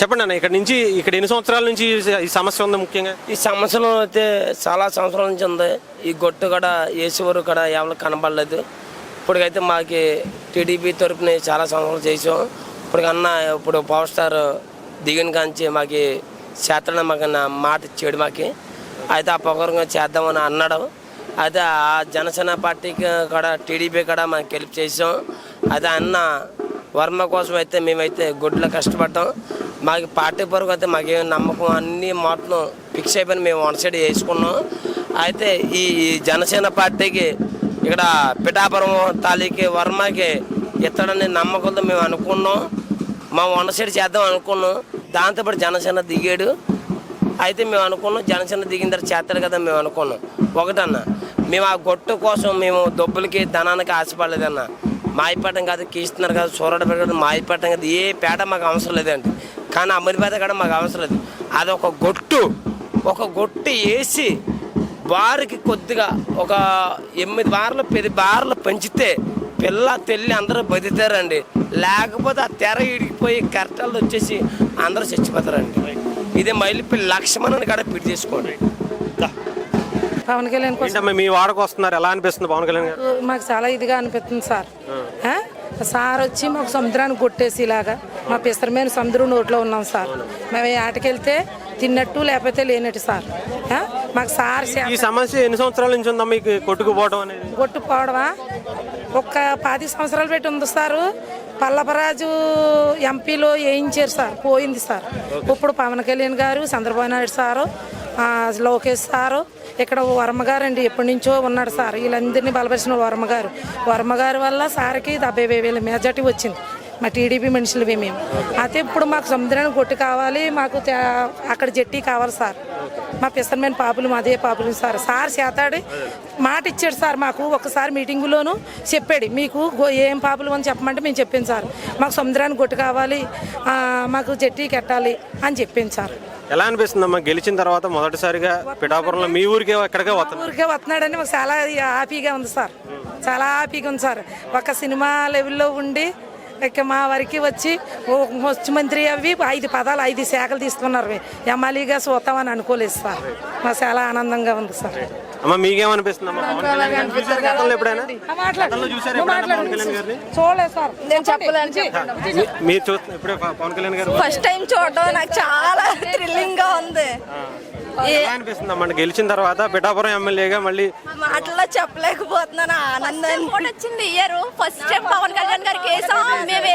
చెప్పండి అన్న, ఇక్కడ ఎన్ని సంవత్సరాల నుంచి ఈ సమస్య ఉంది? ముఖ్యంగా ఈ సమస్యలు అయితే చాలా సంవత్సరాల నుంచి ఉంది. ఈ గొట్టు కూడా ఏసీవరు కూడా ఎవరు కనబడలేదు. ఇప్పటికైతే మాకు టీడీపీ తరపున చాలా సంవత్సరాలు చేసాం. ఇప్పుడు పవర్ స్టార్ దిగిన కాంచి మాకు చేతన మాకు మాట ఇచ్చాడు. మాకు అయితే ఆ పొగరంగా చేద్దామని అన్నాడు. అయితే ఆ జనసేన పార్టీకి కూడా టీడీపీ కూడా మాకు గెలుపు చేసాం. అయితే అన్న వర్మ కోసం అయితే మేమైతే గుడ్లో కష్టపడ్డాం. మాకు పార్టీ పరకు అయితే మాకేం నమ్మకం అన్ని మాటలు ఫిక్స్ అయిపోయిన మేము వన్ సైడ్ వేసుకున్నాం. అయితే ఈ జనసేన పార్టీకి ఇక్కడ పిఠాపురం తాలూకి వర్మకి ఇతడని నమ్మకంతో మేము అనుకున్నాం. మా వన్ సైడ్ చేద్దాం అనుకున్నాం. దాంతోపాటు జనసేన దిగాడు. అయితే మేము అనుకున్నాం జనసేన దిగిన తర్వాత చేస్తాడు కదా మేము అనుకున్నాం. ఒకటన్నా మేము ఆ గొట్టు కోసం మేము డబ్బులకి ధనానికి ఆశపడలేదన్న. మాయపేటం కాదు, కీస్తున్నారు కాదు, సూరడపేట కాదు, మాయపేటం కాదు, ఏ పేట మాకు అవసరం లేదండి. కానీ అమరిపేట కూడా మాకు అవసరం లేదు. అది ఒక గొట్టు వేసి వారికి కొద్దిగా ఒక 8 బార్లు 10 బార్లు పెంచితే పిల్ల తెల్లి అందరూ బతుకుతారండి. లేకపోతే ఆ తెర ఇడిగిపోయి కరెక్టాలు వచ్చేసి అందరూ చచ్చిపోతారండి. ఇదే మైలిపల్లి లక్ష్మణ్ కూడా పిడి చేసుకోండి. పవన్ కళ్యాణ్ కోసం మీ వాడకు వస్తున్నారు, ఎలా అనిపిస్తుంది పవన్ కళ్యాణ్ గారు? మాకు చాలా ఇదిగా అనిపిస్తుంది సార్. సార్ వచ్చి మాకు సముద్రానికి కొట్టేసి ఇలాగా మా పిసరమైన సముద్రం నోట్లో ఉన్నాం సార్. మేము ఆటకెళ్తే తిన్నట్టు లేకపోతే లేనట్టు సార్. మాకు సార్ ఈ సమస్య ఎన్ని సంవత్సరాల నుంచి ఉందా మీకు కొట్టుకుపోవడం అనేది? కొట్టుకుపోవడమా ఒక 10 సంవత్సరాలు పెట్టి ఉంది సారు. పల్లపరాజు ఎంపీలో వేయించారు సార్, పోయింది సార్. ఇప్పుడు పవన్ కళ్యాణ్ గారు, చంద్రబాబు నాయుడు సారు, లోకేష్ సారు, ఇక్కడ వర్మగారు అండి ఎప్పటి నుంచో ఉన్నాడు సార్. వీళ్ళందరినీ బలపరిచిన వర్మగారి వల్ల సార్కి 70,000 మెజార్టీ వచ్చింది. మా టీడీపీ మనుషులవి మేము. అయితే ఇప్పుడు మాకు సముద్రానికి కొట్టు కావాలి, మాకు అక్కడ జట్టి కావాలి సార్. మా పిసరమైన పాపులు అదే పాపులు సార్. సార్ చేతాడు మాట ఇచ్చాడు సార్. మాకు ఒకసారి మీటింగులోనూ చెప్పాడు, మీకు ఏం పాపులు అని చెప్పమంటే మేము చెప్పాను సార్. మాకు సముద్రానికి కొట్టు కావాలి, మాకు జట్టి కట్టాలి అని చెప్పాను సార్. ఎలా అనిపిస్తుందమ్మా గెలిచిన తర్వాత మొదటిసారిగా పిఠాపురంలో మీ ఊరికే వస్తున్నాడని మాకు చాలా హ్యాపీగా ఉంది సార్. చాలా హ్యాపీగా ఉంది సార్. ఒక సినిమా లెవెల్లో ఉండి ఇక మా వరకు వచ్చి ముఖ్యమంత్రి అవి 5 పదాలు 5 శాఖలు తీసుకున్నారు. ఎమ్మెల్యేగా చూస్తామని అనుకోలేదు సార్. మాకు చాలా ఆనందంగా ఉంది సార్. అమ్మ మీకేమనిపిస్తుంది? చూడలేదు సార్, నేను చెప్పలేను. ఫస్ట్ టైం చూడడం నాకు చాలా థ్రిల్లింగ్ గా ఉంది. అనిపిస్తుంది గెలిచిన తర్వాత పిఠాపురం ఎమ్మెల్యేగా మళ్ళీ మాటల్లో చెప్పలేకపోతున్నాను. ఆనందం వచ్చింది. Year first time Pawan Kalyan గారికి వేసాం. మేము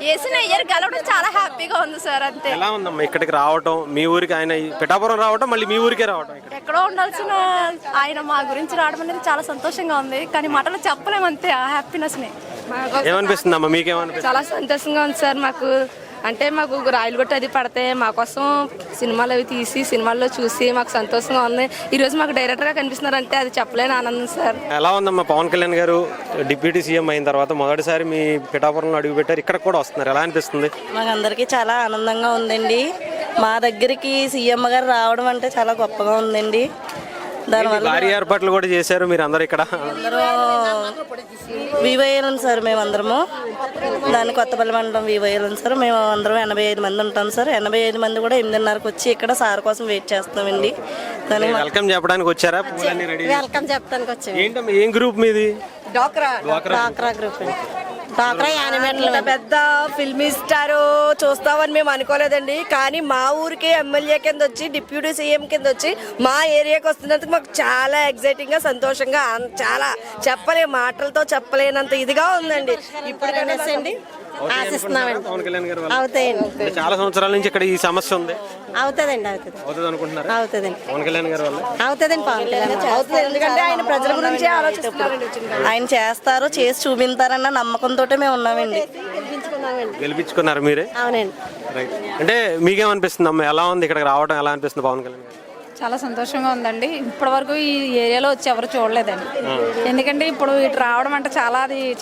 వేసిన ఇయర్ గెలవడం చాలా హ్యాపీగా ఉంది సార్. అంతే. ఎలా ఉందమ్మా ఇక్కడికి రావటం, మీ ఊరికి ఆయన పిఠాపురం రావటం, మళ్ళీ మీ ఊరికే రావటం? ఎక్కడో ఉండాల్సిన ఆయన మా గురించి రావడం అనేది చాలా సంతోషంగా ఉంది. కానీ మాటల్లో చెప్పలేము అంతే ఆ హ్యాపీనెస్ ని. ఏమనిపిస్తుంది అమ్మా మీకేమనిపిస్తుంది? చాలా సంతోషంగా ఉంది సార్. మాకు రాయలు కొట్టి అది పడితే మా కోసం సినిమాలు అవి తీసి సినిమాల్లో చూసి మాకు సంతోషంగా ఉంది. ఈరోజు మాకు డైరెక్టర్గా కనిపిస్తున్నారు అంటే అది చెప్పలేని ఆనందం సార్. ఎలా ఉందమ్మా పవన్ కళ్యాణ్ గారు డిప్యూటీ సీఎం అయిన తర్వాత మొదటిసారి మీ పిఠాపురంలో అడుగు పెట్టారు, ఇక్కడ కూడా వస్తున్నారు, ఎలా అనిపిస్తుంది? మాకు అందరికీ చాలా ఆనందంగా ఉందండి. మా దగ్గరికి సీఎం గారు రావడం అంటే చాలా గొప్పగా ఉందండి. దానివల్ల భారీ ఏర్పాట్లు కూడా చేశారు మీరు అందరు ఇక్కడ. వివైఎల్ సార్, మేమందరము దాని కొత్తపల్లి మండలం వివైఎల్ సార్. మేము అందరం 85 మంది ఉంటాం సార్. 85 మంది కూడా 8:30కి వచ్చి ఇక్కడ సార్ కోసం వెయిట్ చేస్తామండి. వెల్కమ్ చెప్పడానికి వచ్చారా? వెల్కమ్ చెప్పడానికి వచ్చాము. ఏంటమ్మా ఏం గ్రూప్ మీది? డ్వాక్రా గ్రూప్. పెద్ద ఫిల్మ్ స్టార్ చూస్తామని మేము అనుకోలేదండి. కానీ మా ఊరికే ఎమ్మెల్యే కింద వచ్చి డిప్యూటీ సీఎం కింద వచ్చి మా ఏరియాకి వస్తున్నందుకు మాకు చాలా ఎగ్జైటింగ్ గా, సంతోషంగా, చాలా మాటలతో చెప్పలేనంత ఇదిగా ఉందండి. ఇప్పుడు కనేసండి అవుతాయండి. చాలా సంవత్సరాల నుంచి ఇక్కడ ఈ సమస్య ఉంది. అవుతుందండి. పవన్ కళ్యాణ్ గారు వల్ల అవుతుందండి. పవన్ కళ్యాణ్ అవుతుంది. ఎందుకంటే ఆయన ప్రజల గురించి ఆలోచిస్తున్నారు. ఆయన చేస్తారు, చేసి చూపిస్తారన్న నమ్మకంతో మేము ఉన్నామండి. గెలిపించుకున్నారు మీరే? అవునండి. అంటే మీకేమనిపిస్తుంది అమ్మ, ఎలా ఉంది ఇక్కడికి రావడం, ఎలా అనిపిస్తుంది పవన్ కళ్యాణ్ గారు? చాలా సంతోషంగా ఉందండి. ఇప్పటి వరకు ఈ ఏరియాలో వచ్చి ఎవరు చూడలేదండి. ఎందుకంటే ఇప్పుడు ఇటు రావడం అంటే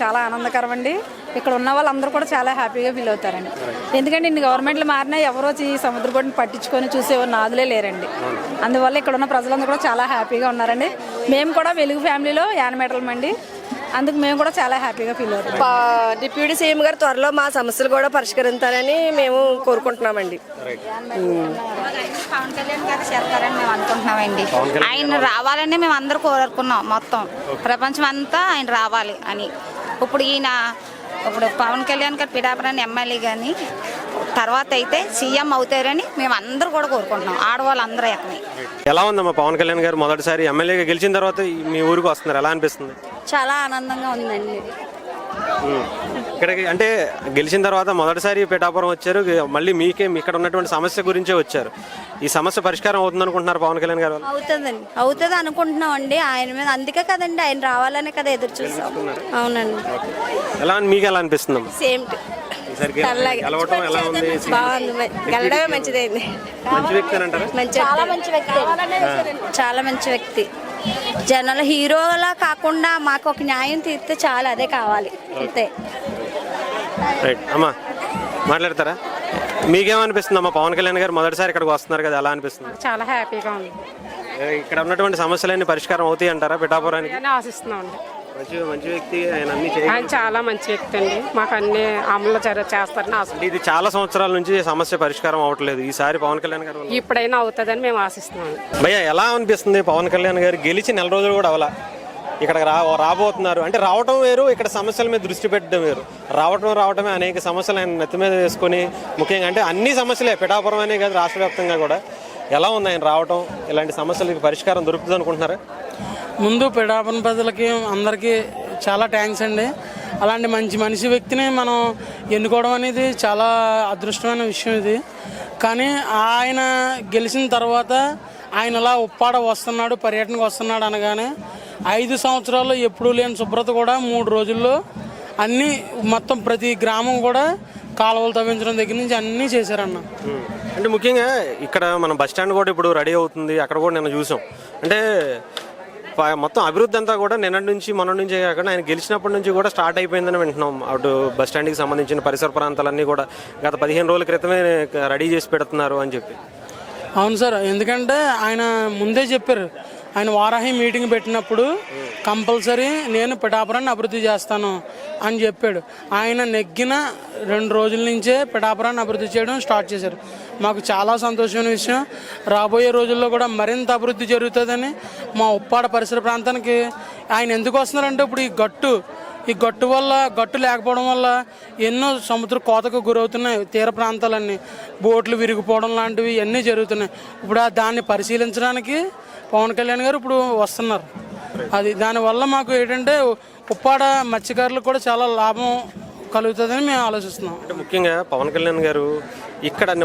చాలా ఆనందకరం అండి. ఇక్కడ ఉన్న వాళ్ళందరూ కూడా చాలా హ్యాపీగా ఫీల్ అవుతారండి. ఎందుకంటే ఇన్ని గవర్నమెంట్లు మారినా ఎవరో ఈ సముద్ర బొడ్డుని పట్టించుకొని చూసేవారు నాదులే లేరండి. అందువల్ల ఇక్కడ ఉన్న ప్రజలందరూ కూడా చాలా హ్యాపీగా ఉన్నారండి. మేము కూడా వెలుగు ఫ్యామిలీలో యానిమేటర్లమండి. అందుకు మేము కూడా చాలా హ్యాపీగా ఫీల్ అవుతాం. డిప్యూటీ సీఎం గారు త్వరలో మా సమస్యలు కూడా పరిష్కరిస్తారని మేము కోరుకుంటున్నామండి. పవన్ కళ్యాణ్ గారు చేస్తారని మేము అనుకుంటున్నామండి. ఆయన రావాలని మేము అందరూ కోరుకున్నాం. మొత్తం ప్రపంచం అంతా ఆయన రావాలి అని. ఇప్పుడు పవన్ కళ్యాణ్ గారు పిఠాపురాన్ని ఎమ్మెల్యే కానీ తర్వాత అయితే సీఎం అవుతారని మేము అందరూ కూడా కోరుకుంటున్నాం. ఆడవాళ్ళందరూ ఎక్కని. ఎలా ఉందమ్మా పవన్ కళ్యాణ్ గారు మొదటిసారి ఎమ్మెల్యేగా గెలిచిన తర్వాత మీ ఊరికి వస్తున్నారు, ఎలా అనిపిస్తుంది? చాలా ఆనందంగా ఉందండి. ఇక్కడికి అంటే గెలిచిన తర్వాత మొదటిసారి పిఠాపురం వచ్చారు, మళ్ళీ మీకే ఇక్కడ ఉన్నటువంటి సమస్య గురించే వచ్చారు. ఈ సమస్య పరిష్కారం అవుతుంది అనుకుంటున్నారు పవన్ కళ్యాణ్ గారు? అవుతుంది అనుకుంటున్నాం అండి. ఆయన మీద అందుకే కదండి ఆయన రావాలనే కదా ఎదురు చూస్తాం. అవునండి. ఎలా మీకు ఎలా అనిపిస్తుంది? సేమ్ గెలవటం ఎలా ఉంది? బాగుంది, గెలడమే మంచిదైంది. మంచి వ్యక్తి అని అంటారా? చాలా మంచి వ్యక్తి, చాలా మంచి వ్యక్తి. జనాల హీరోలా కాకుండా మాకు ఒక న్యాయం తీరితే చాలా, అదే కావాలి అంతే. రైట్ అమ్మా, మాట్లాడతారా? మీకేమనిపిస్తుంది అమ్మా పవన్ కళ్యాణ్ గారు మొదటిసారి ఇక్కడికి వస్తున్నారు కదా, ఎలా అనిపిస్తుంది? చాలా హ్యాపీగా ఉంది. ఇక్కడ ఉన్నటువంటి సమస్యలన్నీ పరిష్కారం అవుతాయి అంటారా పిఠాపురానికి? ఆశిస్తున్నాం అండి. మంచి వ్యక్తి ఆయన, అన్ని ఆయన చాలా మంచి వ్యక్తి అండి. మాకు అన్ని అమలు చేస్తారని ఆశ. ఇది చాలా సంవత్సరాల నుంచి సమస్య పరిష్కారం అవ్వట్లేదు. ఈసారి పవన్ కళ్యాణ్ గారు ఇప్పుడైనా అవుతుందని మేము ఆశిస్తున్నాం. భయ్యా ఎలా అనిపిస్తుంది? పవన్ కళ్యాణ్ గారు గెలిచి నెల రోజులు కూడా అవలా ఇక్కడ రాబోతున్నారు అంటే, రావటం వేరు, ఇక్కడ సమస్యల మీద దృష్టి పెట్టడం వేరు. రావటమే అనేక సమస్యలు ఆయన నెత్తి మీద వేసుకొని, ముఖ్యంగా అంటే అన్ని సమస్యలే పిఠాపురం అనే కాదు రాష్ట్ర వ్యాప్తంగా కూడా. ఎలా ఉంది ఆయన రావటం? ఇలాంటి సమస్యలకి పరిష్కారం దొరుకుతుంది అనుకుంటున్నారా? ముందు పిఠాపురం ప్రజలకి అందరికీ చాలా థ్యాంక్స్ అండి. అలాంటి మంచి మనిషి వ్యక్తిని మనం ఎన్నుకోవడం అనేది చాలా అదృష్టమైన విషయం ఇది. కానీ ఆయన గెలిచిన తర్వాత ఆయన అలా ఉప్పాడ వస్తున్నాడు, పర్యటనకు వస్తున్నాడు అనగానే 5 సంవత్సరాల్లో ఎప్పుడూ లేని శుభ్రత కూడా 3 రోజుల్లో అన్నీ మొత్తం ప్రతి గ్రామం కూడా కాలువలు తవ్వించడం దగ్గర నుంచి అన్నీ చేశారన్న. అంటే ముఖ్యంగా ఇక్కడ మన బస్ స్టాండ్ కూడా ఇప్పుడు రెడీ అవుతుంది, అక్కడ కూడా నిన్న చూసాం. అంటే మొత్తం అభివృద్ధి అంతా కూడా నిన్నటి నుంచి మొన్న నుంచే కాకుండా ఆయన గెలిచినప్పటి నుంచి కూడా స్టార్ట్ అయిపోయిందని వింటున్నాం. అటు బస్ స్టాండ్కి సంబంధించిన పరిసర ప్రాంతాలన్నీ కూడా గత 15 రోజుల క్రితమే రెడీ చేసి పెడుతున్నారు అని చెప్పి. అవును సార్, ఎందుకంటే ఆయన ముందే చెప్పారు. ఆయన వారాహి మీటింగ్ పెట్టినప్పుడు కంపల్సరీ నేను పిఠాపురాన్ని అభివృద్ధి చేస్తాను అని చెప్పాడు. ఆయన నెగ్గిన 2 రోజుల నుంచే పిఠాపురాన్ని అభివృద్ధి చేయడం స్టార్ట్ చేశారు. మాకు చాలా సంతోషమైన విషయం. రాబోయే రోజుల్లో కూడా మరింత అభివృద్ధి జరుగుతుందని మా ఉప్పాడ పరిసర ప్రాంతానికి ఆయన ఎందుకు వస్తున్నారంటే, ఇప్పుడు ఈ గట్టు లేకపోవడం వల్ల ఎన్నో సముద్ర కోతకు గురవుతున్నాయి తీర ప్రాంతాలన్నీ. బోట్లు విరిగిపోవడం లాంటివి అన్నీ జరుగుతున్నాయి. ఇప్పుడు దాన్ని పరిశీలించడానికి పవన్ కళ్యాణ్ గారు ఇప్పుడు వస్తున్నారు. దానివల్ల మాకు ఏంటంటే ఉప్పాడ మత్స్యకారులకు కూడా చాలా లాభం కలుగుతుందని మేము ఆలోచిస్తున్నాం. అంటే ముఖ్యంగా పవన్ కళ్యాణ్ గారు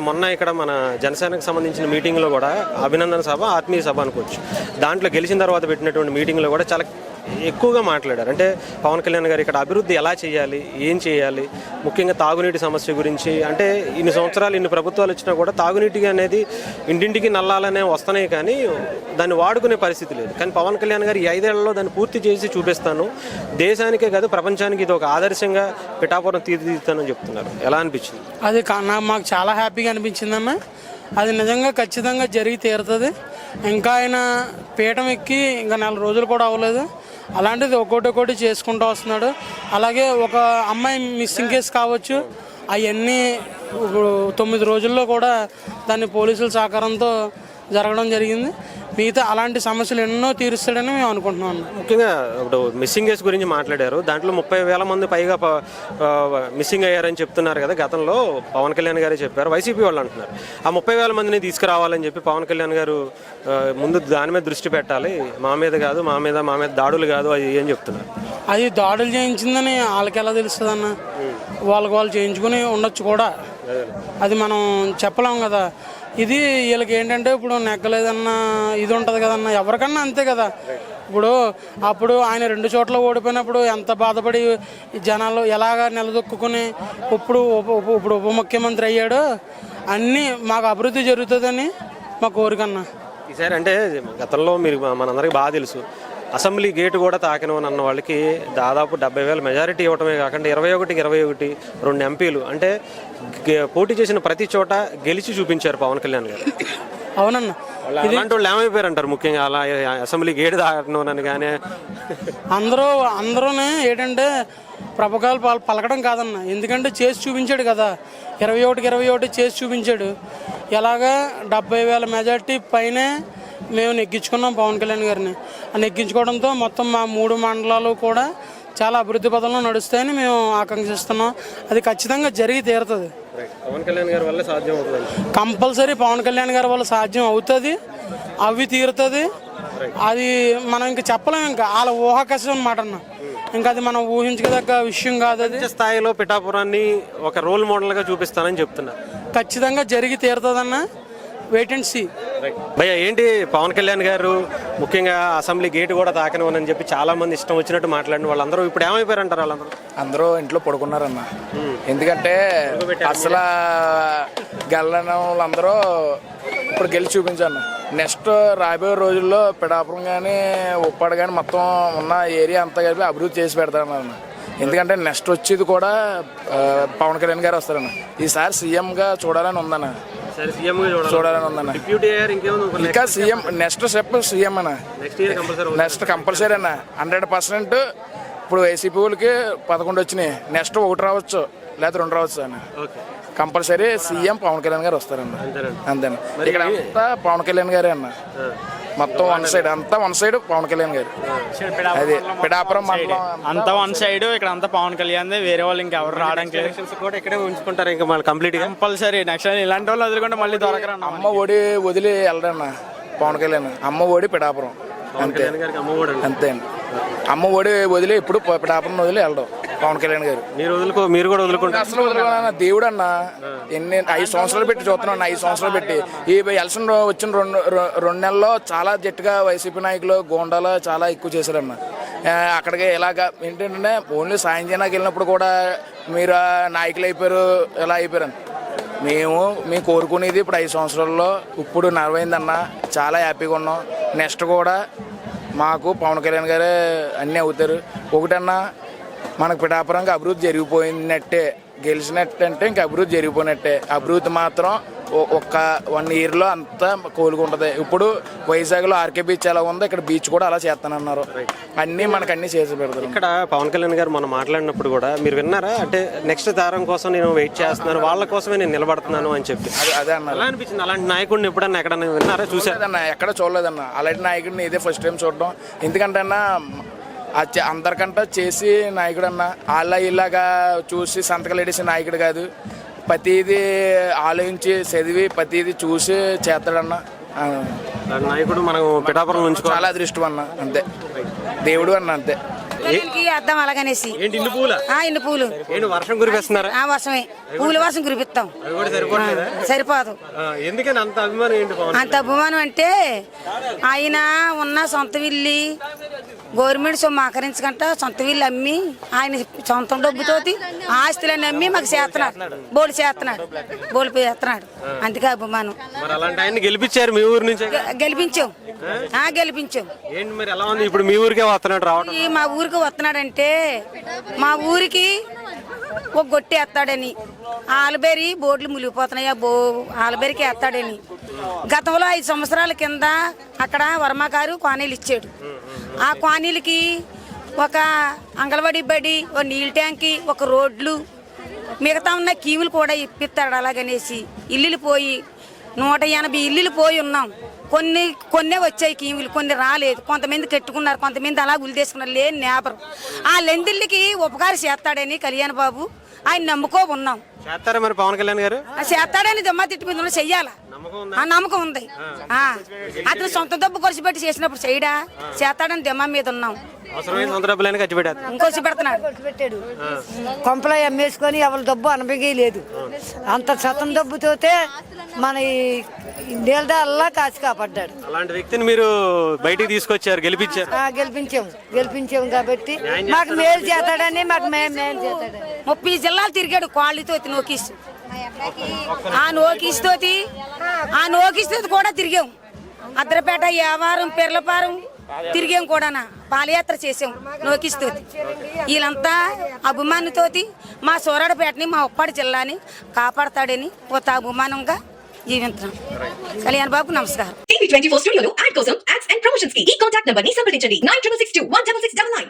మొన్న ఇక్కడ మన జనసేనకు సంబంధించిన మీటింగ్లో కూడా అభినందన సభ, ఆత్మీయ సభ అనుకోవచ్చు, దాంట్లో గెలిచిన తర్వాత పెట్టినటువంటి మీటింగ్లో కూడా చాలా ఎక్కువగా మాట్లాడారు. అంటే పవన్ కళ్యాణ్ గారు ఇక్కడ అభివృద్ధి ఎలా చేయాలి, ఏం చేయాలి, ముఖ్యంగా తాగునీటి సమస్య గురించి. అంటే ఇన్ని సంవత్సరాలు ఇన్ని ప్రభుత్వాలు వచ్చినా కూడా తాగునీటి అనేది ఇంటింటికి నల్లాలనే వస్తున్నాయి, కానీ దాన్ని వాడుకునే పరిస్థితి లేదు. కానీ పవన్ కళ్యాణ్ గారు ఈ 5 ఏళ్లలో దాన్ని పూర్తి చేసి చూపిస్తాను, దేశానికే కాదు ప్రపంచానికి ఇది ఒక ఆదర్శంగా పిఠాపురం తీర్చిదిద్దుతానని చెప్తున్నారు. ఎలా అనిపించింది? అది మాకు చాలా హ్యాపీగా అనిపించిందన్న. అది నిజంగా ఖచ్చితంగా జరిగి తీరుతుంది. ఇంకా ఆయన పీఠం ఎక్కి ఇంకా 4 రోజులు కూడా అవ్వలేదు. అలాంటిది ఒక్కొక్కటి చేసుకుంటూ వస్తున్నాడు. అలాగే ఒక అమ్మాయి మిస్సింగ్ కేసు కావచ్చు, అవన్నీ 9 రోజుల్లో కూడా దాన్ని పోలీసుల సహకారంతో జరగడం జరిగింది. మిగతా అలాంటి సమస్యలు ఎన్నో తీరుస్తాడని మేము అనుకుంటున్నాం. ముఖ్యంగా ఇప్పుడు మిస్సింగ్ కేసు గురించి మాట్లాడారు. దాంట్లో 30,000 మంది పైగా మిస్సింగ్ అయ్యారని చెప్తున్నారు కదా. గతంలో పవన్ కళ్యాణ్ గారే చెప్పారు, వైసీపీ వాళ్ళు అంటున్నారు. ఆ 30,000 మందిని తీసుకురావాలని చెప్పి పవన్ కళ్యాణ్ గారు ముందు దాని మీద దృష్టి పెట్టాలి, మా మీద కాదు, మా మీద దాడులు కాదు అది ఏం చెప్తున్నారు. అది దాడులు చేయించిందని వాళ్ళకి ఎలా తెలుస్తుంది అన్న? వాళ్ళు చేయించుకుని ఉండొచ్చు కూడా, అది మనం చెప్పలేం కదా. ఇది వీళ్ళకి ఏంటంటే ఇప్పుడు నెగ్గలేదన్న ఇది ఉంటుంది కదన్న, ఎవరికన్నా అంతే కదా. అప్పుడు ఆయన 2 చోట్ల ఓడిపోయినప్పుడు ఎంత బాధపడి జనాలు ఎలాగ నిలదొక్కుని ఇప్పుడు ఉప ముఖ్యమంత్రి అయ్యాడో, అన్నీ మాకు అభివృద్ధి జరుగుతుందని మా కోరికన్నా. ఈసారి అంటే గతంలో మీరు మనందరికీ బాగా తెలుసు, అసెంబ్లీ గేటు కూడా తాకినవని అన్న వాళ్ళకి దాదాపు 70,000 మెజారిటీ ఇవ్వటమే కాకుండా 21 2 ఎంపీలు అంటే పోటీ చేసిన ప్రతి చోట గెలిచి చూపించారు పవన్ కళ్యాణ్ గారు. అవునన్న, అలాంటి వాళ్ళు ఏమైపోయారు అంటారు ముఖ్యంగా అలా అసెంబ్లీ గేట్ దాటను కానీ అందరూనే ఏంటంటే ప్రభకాలు పలకడం కాదన్న, ఎందుకంటే చేసి చూపించాడు కదా, 21 చేసి చూపించాడు. ఎలాగా 70,000 మెజార్టీ పైనే మేము నెగ్గించుకున్నాం పవన్ కళ్యాణ్ గారిని. ఆ నెగ్గించుకోవడంతో మొత్తం మా 3 మండలాలు కూడా చాలా అభివృద్ధి పదంలో నడుస్తాయని మేము ఆకాంక్షిస్తున్నాం. అది ఖచ్చితంగా జరిగి తీరుతుంది. పవన్ కళ్యాణ్ గారి వల్ల సాధ్యం అవుతుంది. కంపల్సరీ పవన్ కళ్యాణ్ గారి వల్ల సాధ్యం అవుతుంది, అవి తీరుతుంది. అది మనం ఇంకా చెప్పలేము, ఇంకా వాళ్ళ ఊహాకసం అనమాట అన్న. ఇంకా అది మనం ఊహించదగ్గ విషయం కాదు. అది స్థాయిలో పిఠాపురాన్ని ఒక రోల్ మోడల్గా చూపిస్తానని చెప్తున్నారు. ఖచ్చితంగా జరిగి తీరుతుందన్న, వెయిట్ అండ్ సీ. భయ్య ఏంటి పవన్ కళ్యాణ్ గారు ముఖ్యంగా అసెంబ్లీ గేట్ కూడా తాకనివ్వనని చెప్పి చాలా మంది ఇష్టం వచ్చినట్టు మాట్లాడిన వాళ్ళందరూ ఇప్పుడు ఏమైపోయారు అంటారు? అందరూ ఇంట్లో పడుకున్నారన్న. ఎందుకంటే అసలు గెలని వాళ్ళందరూ ఇప్పుడు గెలిచి చూపించాను. నెక్స్ట్ రాబోయే రోజుల్లో పిఠాపురం కానీ ఉప్పాడు కానీ మొత్తం ఉన్న ఏరియా అంతా కలిపి అభివృద్ధి చేసి పెడతారన్న. ఎందుకంటే నెక్స్ట్ వచ్చేది కూడా పవన్ కళ్యాణ్ గారు వస్తారన్న. ఈసారి సీఎంగా చూడాలని ఉందన్న, చూడాలని ఉందన్న. ఇంకా సీఎం నెక్స్ట్ స్టెప్ సీఎం అన్న, నెక్స్ట్ కంపల్సరీ అన్న 100%. ఇప్పుడు వైసీపీ వాళ్ళకి 11 వచ్చినాయి, నెక్స్ట్ 1 రావచ్చు లేదా 2 రావచ్చు అన్న. కంపల్సరీ సీఎం పవన్ కళ్యాణ్ గారు వస్తారన్న, అంతేనా. ఇక్కడ అంతా పవన్ కళ్యాణ్ గారే అన్న, మొత్తం వన్ సైడ్ పవన్ కళ్యాణ్ గారు. అది పిఠాపురం అంతా వన్ సైడ్, ఇక్కడ అంతా పవన్ కళ్యాణ్, వేరే వాళ్ళు ఇంకెవరు రావడానికి ఇక్కడే ఉంచుకుంటారు ఇంకా మళ్ళీ కంప్లీట్ కంపల్సరీ. నెక్స్ట్ ఇలాంటి వాళ్ళు వదులుకుంటే మళ్ళీ దొరకరు. అమ్మ ఒడి వదిలి వెళ్ళడన్న పవన్ కళ్యాణ్. అమ్మ ఒడి పిఠాపురం అంతే, అంతే అండి. అమ్మ ఒడి వదిలి ఇప్పుడు పిఠాపురం వదిలి వెళ్ళడం పవన్ కళ్యాణ్ గారు. మీరు కూడా వదులుకుంటారు? అసలు వదులుకున్నా, దేవుడు అన్న. 5 సంవత్సరాలు పెట్టి చూస్తున్నాను, 5 సంవత్సరాలు పెట్టి. ఈ ఎలక్షన్ వచ్చిన 2 నెలల్లో చాలా జట్టుగా వైసీపీ నాయకులు గోండాలు చాలా ఎక్కువ చేశారన్న. అక్కడికి ఇలాగ ఏంటంటే ఓన్లీ సాయం చేయడానికి వెళ్ళినప్పుడు కూడా మీరు నాయకులు అయిపోయారు, ఎలా అయిపోయారని. మేము కోరుకునేది ఇప్పుడు 5 సంవత్సరాల్లో ఇప్పుడు నెరవేరిందన్న, చాలా హ్యాపీగా ఉన్నాం. నెక్స్ట్ కూడా మాకు పవన్ కళ్యాణ్ గారే అన్నీ అవుతారు. ఒకటన్నా మనకు పిఠాపురంగా అభివృద్ధి జరిగిపోయినట్టే, గెలిచినట్టంటే ఇంకా అభివృద్ధి జరిగిపోయినట్టే. అభివృద్ధి మాత్రం ఒక్క 1 ఇయర్లో అంతా కోలుకుంటుంది. ఇప్పుడు వైజాగ్లో ఆర్కే బీచ్ ఎలా ఉందో ఇక్కడ బీచ్ కూడా అలా చేస్తానన్నారు. అన్నీ మనకు అన్నీ చేసి పెడతారు. ఇక్కడ పవన్ కళ్యాణ్ గారు మనం మాట్లాడినప్పుడు కూడా మీరు విన్నారా? అంటే నెక్స్ట్ తరం కోసం నేను వెయిట్ చేస్తున్నాను, వాళ్ళ కోసమే నేను నిలబడుతున్నాను అని చెప్పి అదే అన్నారు. ఎలా అనిపించింది? అలాంటి నాయకుడిని ఎప్పుడన్నా ఎక్కడన్నా విన్నారా, చూసారన్నా? ఎక్కడ చూడలేదన్న అలాంటి నాయకుడిని, ఇదే ఫస్ట్ టైం చూడడం. ఎందుకంటే అన్న అందరికంటే చేసి నాయకుడు అన్న, వాళ్ళ ఇలాగా చూసి సంతకాలు ఎడేసే నాయకుడు కాదు. ప్రతిదీ ఆలోచించి చదివి ప్రతిదీ చూసి చేస్తాడన్న నాయకుడు. మనం పిఠాపురం నుంచి చాలా అదృష్టం అన్న, అంతే. దేవుడు అన్న, అంతే. అర్థం అలాగనేసి ఇన్ని పూలు వర్షం కురిపిస్తున్నారా? వర్షమే, పూల వర్షం కురిపిస్తాం. సరిపోదు. ఎందుకని అంత అభిమానం ఏంటి? అంత అభిమానం అంటే ఆయన ఉన్న సొంత విల్లి గవర్నమెంట్ సొమ్ము ఆకరించకంట సొంత వీళ్ళు అమ్మి ఆయన సొంత డబ్బుతోటి ఆస్తులన్నీ అమ్మి మాకు చేస్తున్నాడు, బోలు చేస్తున్నాడు. అందుకే అభిమానం. గెలిపించారు మీ ఊరు నుంచి? గెలిపించాం. ఏంటి మరి ఎలా ఉంది ఇప్పుడు మీ ఊరికే వస్తున్నాడు? రావడం మా ఊరికి వస్తున్నాడంటే మా ఊరికి ఒక గొట్టి వేస్తాడని, ఆలబేరి బోర్డులు మునిగిపోతున్నాయి, ఆలబేరికి వేస్తాడని. గతంలో 5 సంవత్సరాల కింద అక్కడ వర్మ గారు కానీలు ఇచ్చాడు. ఆ కానీలకి ఒక అంగన్వాడీ బడి, ఒక నీళ్ళ ట్యాంకి, ఒక రోడ్లు, మిగతా ఉన్న కీవులు కూడా ఇప్పిస్తాడు. అలాగనేసి ఇల్లులు పోయి 180 ఇల్లులు పోయి ఉన్నాం. కొన్నే వచ్చాయి కీవులు, కొన్ని రాలేదు. కొంతమంది కట్టుకున్నారు, కొంతమంది అలా ఉలిదేసుకున్నారు. లేని నేపరు ఆ లెందిళ్ళకి ఉపకారం చేస్తాడని కళ్యాణ్ బాబు ఆయన నమ్ముకో ఉన్నాం. చేస్తారా మరి పవన్ కళ్యాణ్ గారు? చేస్తాడని దమ్మ తిట్టి మీద చెయ్యాలా, నమ్మకం ఉంది. అతను సొంత డబ్బు ఖర్చు పెట్టి చేసినప్పుడు చేయడా, చేస్తాడని దమ్మ మీద ఉన్నాం. ఇంకొచ్చి పెడుతున్నాడు, కొంపలో అమ్మేసుకొని ఎవరి డబ్బు అనబగలేదు. అంత సొంత డబ్బుతోటే మన నీళ్ళ కాచి కాపాడ్డాడు. అలాంటి వ్యక్తిని మీరు బయటికి తీసుకొచ్చారు, గెలిపించాము కాబట్టి మాకు మేలు చేస్తాడని, మాకు మేలు చేస్తాడని. 30 జిల్లాలు తిరిగాడు కాళ్ళతో నోకిస్తూ. ఆ నోకిస్తోటి కూడా తిరిగాం. అద్రపేట, యావారం, పెర్లపారం తిరిగాం కూడా. పాదయాత్ర చేసాం నోకిస్తోటి. వీళ్ళంతా అభిమానంతోటి మా సోరాడపేటని, మా ఉప్పాడు జిల్లాని కాపాడతాడని ఒక అభిమానంగా జీవించాం. కళ్యాణ్ బాబు నమస్కారం. టీవీ 24 స్టూడియోలో యాడ్ కోసం యాడ్స్ అండ్ ప్రమోషన్స్ కి ఈ కాంటాక్ట్ నంబర్ ని సంప్రదించండి 9662166699.